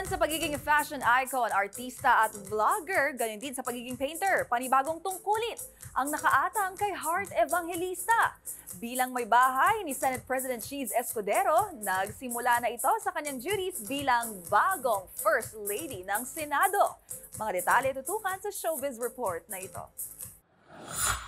Maliban sa pagiging fashion icon, artista at vlogger, ganyan din sa pagiging painter, panibagong tungkulin ang nakaatang kay Heart Evangelista. Bilang may bahay ni Senate President Cheese Escudero, nagsimula na ito sa kanyang duties bilang bagong First Lady ng Senado. Mga detalye tutukan sa Showbiz Report na ito.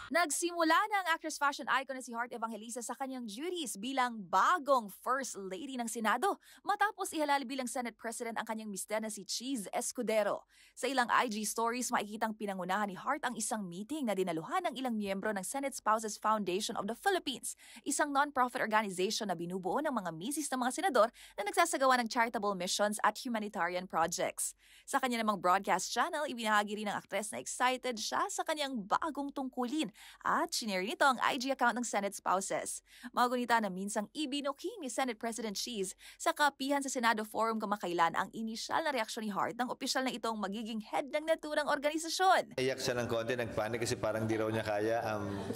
Nagsimula na ang actress fashion icon na si Heart Evangelista sa kanyang duties bilang bagong First Lady ng Senado matapos ihalali bilang Senate President ang kanyang mister na si Cheese Escudero. Sa ilang IG stories, makikitang pinangunahan ni Heart ang isang meeting na dinaluhan ng ilang miyembro ng Senate Spouses Foundation of the Philippines, isang non-profit organization na binubuo ng mga misis ng mga senador na nagsasagawa ng charitable missions at humanitarian projects. Sa kanya namang broadcast channel, ibinahagi rin ng aktres na excited siya sa kanyang bagong tungkulin at sinare nito ang IG account ng Senate Spouses. Magunita na minsang ibinuking ni Senate President Cheese sa kapihan sa Senado Forum kamakailan ang inisyal na reaksyon ni Heart ng opisyal na itong magiging head ng naturang organisasyon. Iyak siya ng konti, nagpanik kasi parang di raw niya kaya.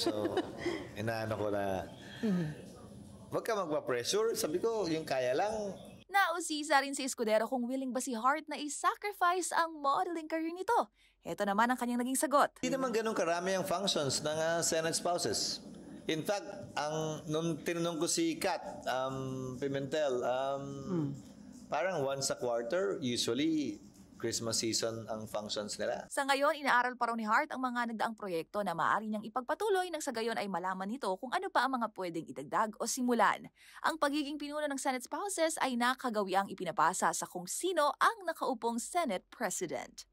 So, inaano ko na, wag ka magpa-pressure. Sabi ko, yung kaya lang. Nausisa rin si Escudero kung willing ba si Heart na i-sacrifice ang modeling career nito. Ito naman ang kanyang naging sagot. Hindi naman ganun karami ang functions ng Senate Spouses. In fact, nung tinanong ko si Kat Pimentel, parang once a quarter, usually Christmas season ang functions nila. Sa ngayon, inaaral pa raw ni Heart ang mga nagdaang proyekto na maaari niyang ipagpatuloy nang sa gayon ay malaman nito kung ano pa ang mga pwedeng idagdag o simulan. Ang pagiging pinuno ng Senate Spouses ay nakagawiang ipinapasa sa kung sino ang nakaupong Senate President.